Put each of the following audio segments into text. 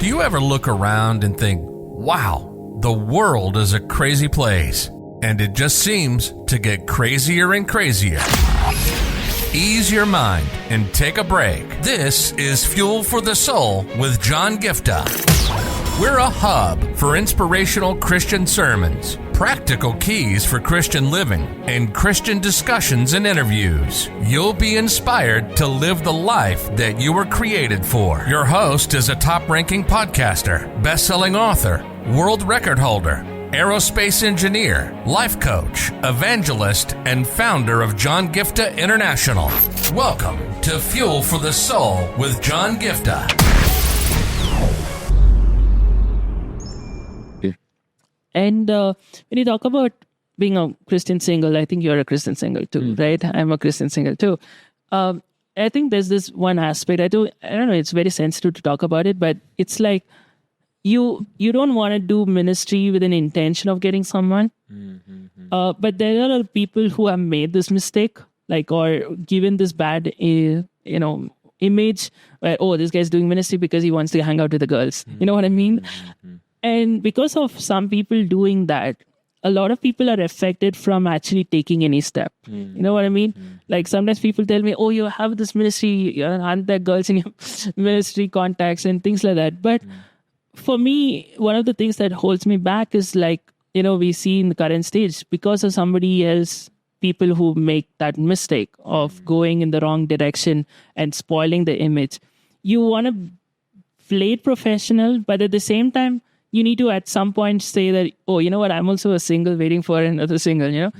Do you ever look around and think, wow, the world is a crazy place, and it just seems to get crazier and crazier? Ease your mind and take a break. This is Fuel for the Soul with John Giftah. We're a hub for inspirational Christian sermons, practical keys for Christian living, and Christian discussions and interviews. You'll be inspired to live the life that you were created for. Your host is a top-ranking podcaster, best-selling author, world record holder, aerospace engineer, life coach, evangelist, and founder of John Giftah International. Welcome to Fuel for the Soul with John Giftah. And when you talk about being a Christian single, I think you're a Christian single too, right? I'm a Christian single too. I think there's this one aspect. I don't know, it's very sensitive to talk about it, but it's like you don't want to do ministry with an intention of getting someone. But there are people who have made this mistake, or given this bad, image where, oh, this guy's doing ministry because he wants to hang out with the girls. You know what I mean? And because of some people doing that, a lot of people are affected from actually taking any step. You know what I mean? Sometimes people tell me, oh, you have this ministry, aren't there girls in your ministry contacts and things like that. But for me, one of the things that holds me back is we see in the current stage, because of somebody else, people who make that mistake of going in the wrong direction and spoiling the image. You want to play it professional, but at the same time, you need to at some point say that, oh, you know what, I'm also a single waiting for another single,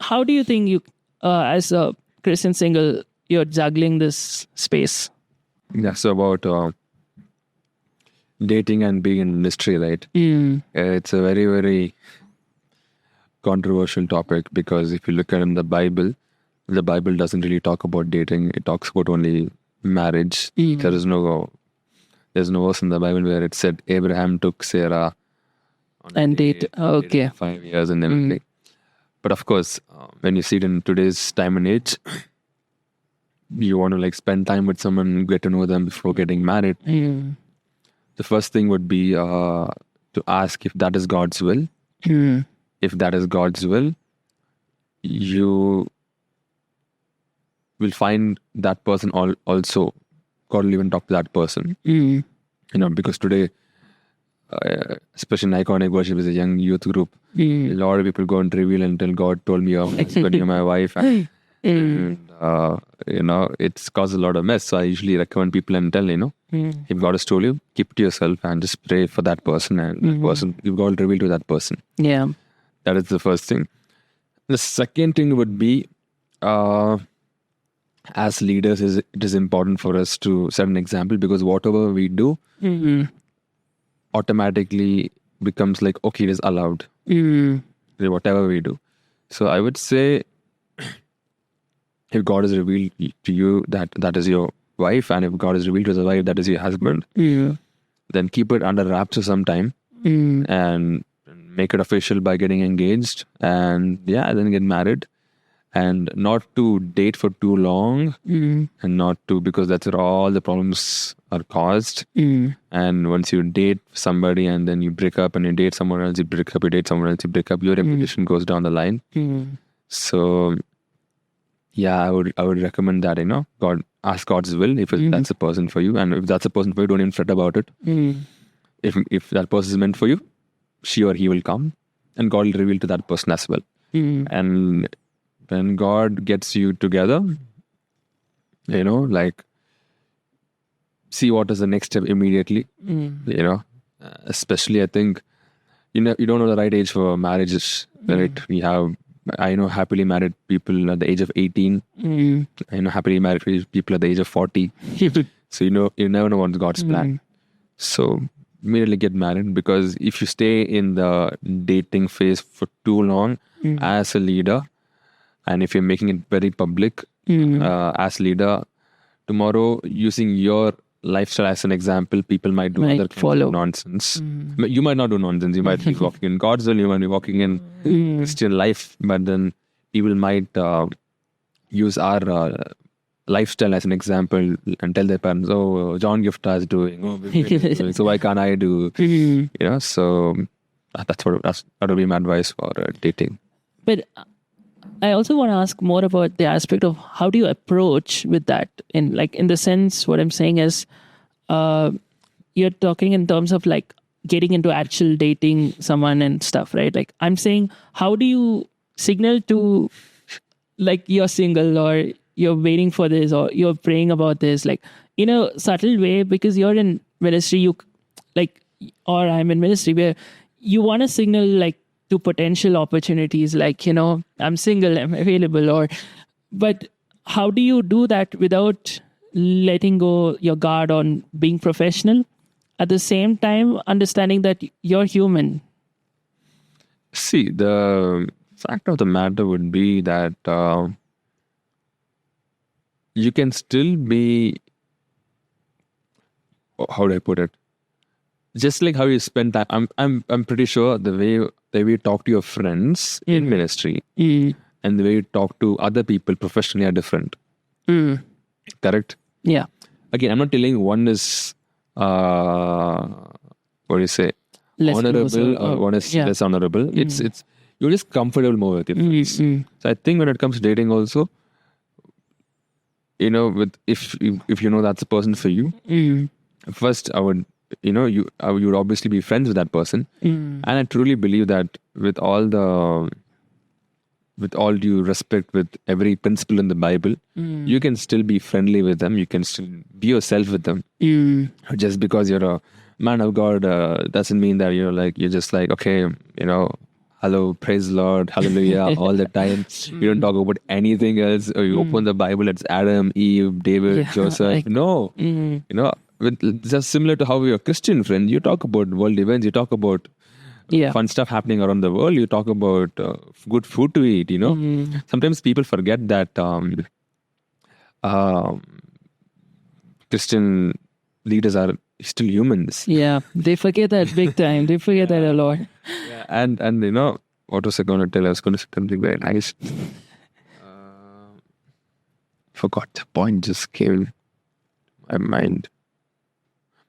How do you think you, as a Christian single, you're juggling this space? Yeah, so about dating and being in ministry, right? It's a very, very controversial topic, because if you look at in the Bible doesn't really talk about dating. It talks about only marriage. There's no verse in the Bible where it said Abraham took Sarah on and date. Okay. 5 years and everything. But of course, when you see it in today's time and age, you want to spend time with someone, get to know them before getting married. The first thing would be to ask if that is God's will. If that is God's will, you will find that person also. God will even talk to that person. Because today, especially in Iconic Worship is a young youth group, a lot of people go and reveal and tell God told me you're my wife. And, it's caused a lot of mess. So I usually recommend people and tell, if God has told you, keep it to yourself and just pray for that person, and that person, if God will reveal to that person. Yeah. That is the first thing. The second thing would be, as leaders, it is important for us to set an example, because whatever we do automatically becomes okay, it is allowed. Whatever we do. So I would say, if God has revealed to you that is your wife, and if God has revealed to the wife that is your husband, then keep it under wraps for some time and make it official by getting engaged, and then get married. And not to date for too long, and not to, because that's where all the problems are caused. And once you date somebody and then you break up, and you date someone else, you break up, you date someone else, you break up, your reputation goes down the line. So, I would recommend that, God, ask God's will if that's a person for you. And if that's a person for you, don't even fret about it. If that person is meant for you, she or he will come, and God will reveal to that person as well. And when God gets you together, see what is the next step immediately. Especially I think, you don't know the right age for marriages, right? I know happily married people at the age of 18. I know happily married people at the age of 40. So you never know what's God's plan. So immediately get married, because if you stay in the dating phase for too long as a leader, and if you're making it very public as leader, tomorrow using your lifestyle as an example, people might do other kinds of nonsense. You might not do nonsense. You might be walking in God's will. You might be walking in Christian life. But then people might use our lifestyle as an example and tell their parents, oh, John Giftah is doing, oh, Vivian is doing, so why can't I do? So that would be my advice for dating. But I also want to ask more about the aspect of how do you approach with that? In the sense, what I'm saying is, you're talking in terms of like getting into actual dating someone and stuff, right? Like I'm saying, how do you signal to like you're single or you're waiting for this or you're praying about this, like in a subtle way, because you're in ministry, or I'm in ministry where you want to signal like to potential opportunities, like, I'm single, I'm available, but how do you do that without letting go your guard on being professional? At the same time, understanding that you're human. See, the fact of the matter would be that you can still be, how do I put it? Just like how you spend time. I'm pretty sure the way you talk to your friends in ministry and the way you talk to other people professionally are different. Correct? Yeah. Again, I'm not telling one is what do you say? Less honorable or one is less honorable. It's you're just comfortable more with your friends. So I think when it comes to dating also, if you know that's the person for you, first I would you would obviously be friends with that person, and I truly believe that with all due respect, with every principle in the Bible, you can still be friendly with them. You can still be yourself with them. Just because you're a man of God doesn't mean that you're just like, okay, hello, praise the Lord, hallelujah, all the time. You don't talk about anything else. Or you open the Bible, it's Adam, Eve, David, Joseph. No. It's just similar to how you're a Christian friend. You talk about world events. You talk about fun stuff happening around the world. You talk about good food to eat, Sometimes people forget that Christian leaders are still humans. Yeah, they forget that big time. They forget that a lot. Yeah, and what was I going to tell? I was going to say something very nice. Forgot the point, just came to my mind.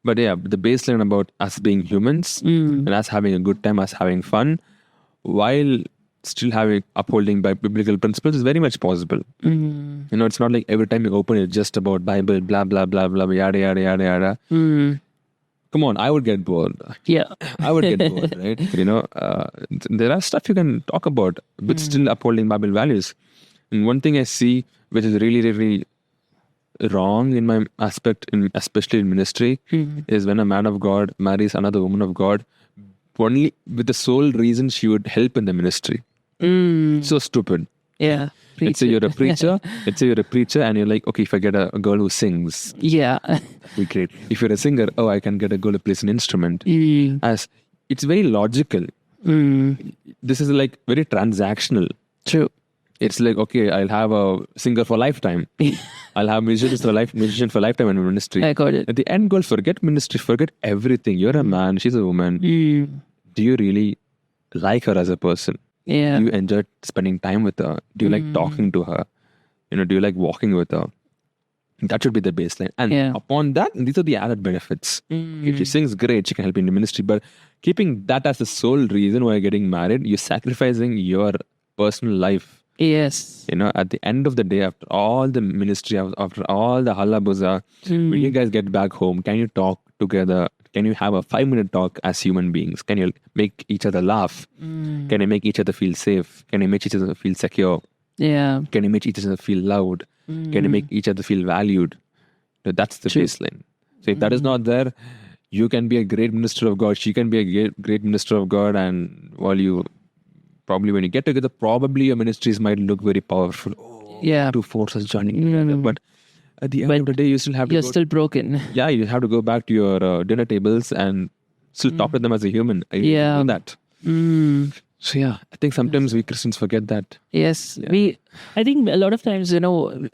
But yeah, the baseline about us being humans and us having a good time, us having fun, while still upholding by biblical principles is very much possible. It's not like every time you open it's just about Bible, blah, blah, blah, blah, yada, yada, yada, yada. Come on, I would get bored. Yeah. I would get bored, right? There are stuff you can talk about, but still upholding Bible values. And one thing I see, which is really, really wrong in my aspect, especially in ministry, is when a man of God marries another woman of God, only with the sole reason she would help in the ministry. So stupid. Yeah. Let's say you're a preacher. And you're like, okay, if I get a girl who sings, that'd be great. If you're a singer, I can get a girl who plays an instrument. As it's very logical. This is like very transactional. True. It's like, okay, I'll have a singer for lifetime. I'll have musician for lifetime in ministry. I got it. At the end goal, forget ministry, forget everything. You're a man, she's a woman. Do you really like her as a person? Yeah. Do you enjoy spending time with her? Do you like talking to her? Do you like walking with her? That should be the baseline. And upon that, these are the added benefits. If she sings, great, she can help you in the ministry. But keeping that as the sole reason why you're getting married, you're sacrificing your personal life. Yes. At the end of the day, after all the ministry, after all the hullabuza, when you guys get back home, can you talk together? Can you have a 5-minute talk as human beings? Can you make each other laugh? Can you make each other feel safe? Can you make each other feel secure? Yeah. Can you make each other feel loved? Can you make each other feel valued? That's the baseline. So if that is not there, you can be a great minister of God. She can be a great minister of God. And when you get together, probably your ministries might look very powerful. Two forces joining together. But at the end of the day, you still have to You're still broken. Yeah, you have to go back to your dinner tables and still talk to them as a human. You do that. So yeah, I think sometimes we Christians forget that. Yes. I think a lot of times,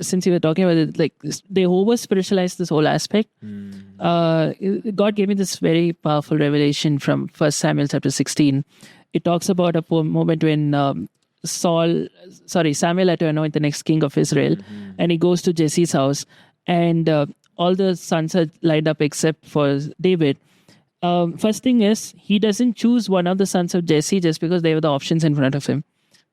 since you were talking about it, like they over-spiritualize this whole aspect. God gave me this very powerful revelation from 1 Samuel chapter 16. It talks about a moment when Samuel had to anoint the next king of Israel, and he goes to Jesse's house, and all the sons are lined up except for David. First thing is, he doesn't choose one of the sons of Jesse just because they were the options in front of him,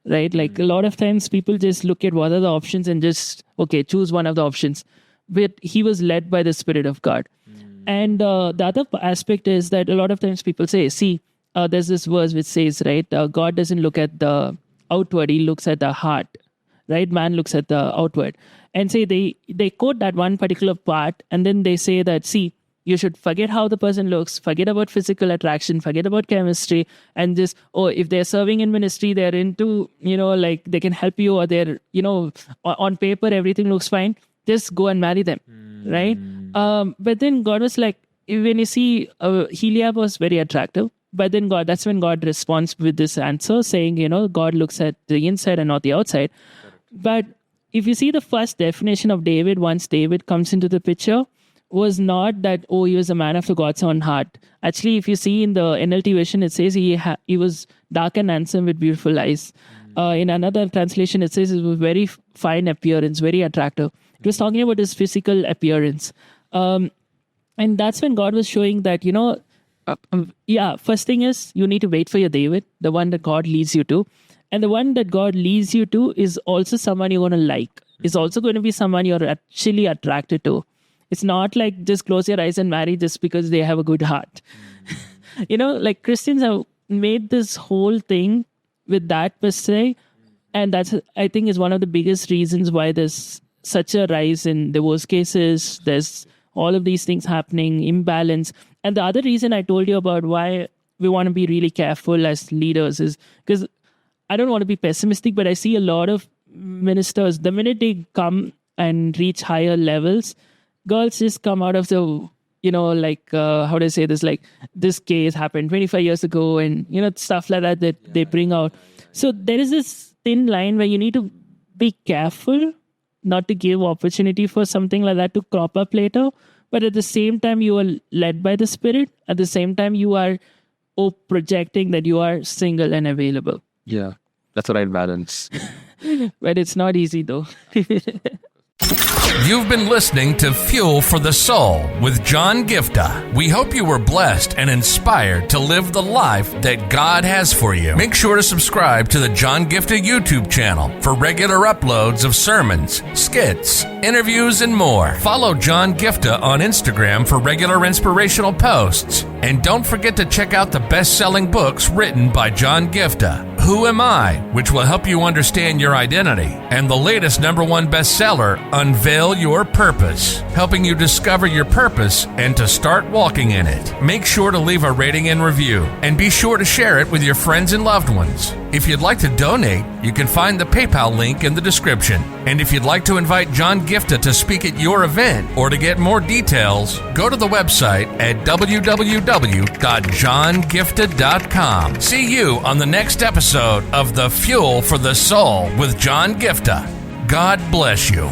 right? Like a lot of times people just look at what are the options and just, okay, choose one of the options. But he was led by the Spirit of God. And the other aspect is that a lot of times people say, see, there's this verse which says, right, God doesn't look at the outward, he looks at the heart, right? Man looks at the outward. And say they quote that one particular part, and then they say that, see, you should forget how the person looks, forget about physical attraction, forget about chemistry, and just, if they're serving in ministry, they're into, like they can help you, or they're, on paper, everything looks fine, just go and marry them, right? But then God was like, when you see, Heliab was very attractive, but then that's when God responds with this answer saying, God looks at the inside and not the outside. But if you see the first definition of David, once David comes into the picture, was not that, he was a man after God's own heart. Actually, if you see in the NLT version, it says he was dark and handsome with beautiful eyes. In another translation, it says it was very fine appearance, very attractive. It was talking about his physical appearance. And that's when God was showing that, first thing is you need to wait for your David, the one that God leads you to. And the one that God leads you to is also someone you're going to like. It's also going to be someone you're actually attracted to. It's not like just close your eyes and marry just because they have a good heart. Like Christians have made this whole thing with that per se. And that's, I think, is one of the biggest reasons why there's such a rise in divorce cases. There's all of these things happening, imbalance. And the other reason I told you about why we want to be really careful as leaders is because I don't want to be pessimistic, but I see a lot of ministers, the minute they come and reach higher levels, girls just come out of the, how do I say this? Like, this case happened 25 years ago and, stuff like that they bring out. So there is this thin line where you need to be careful not to give opportunity for something like that to crop up later. But at the same time, you are led by the Spirit. At the same time, you are projecting that you are single and available. Yeah, that's the right balance. But it's not easy though. You've been listening to Fuel for the Soul with John Giftah. We hope you were blessed and inspired to live the life that God has for you. Make sure to subscribe to the John Giftah YouTube channel for regular uploads of sermons, skits, interviews, and more. Follow John Giftah on Instagram for regular inspirational posts. And don't forget to check out the best-selling books written by John Giftah, Who Am I?, which will help you understand your identity, and the latest #1 bestseller, Unveil Your Purpose, helping you discover your purpose and to start walking in it. Make sure to leave a rating and review, and be sure to share it with your friends and loved ones. If you'd like to donate, you can find the PayPal link in the description. And if you'd like to invite John Giftah to speak at your event or to get more details, go to the website at www.johngiftah.com. See you on the next episode of The Fuel for the Soul with John Giftah. God bless you.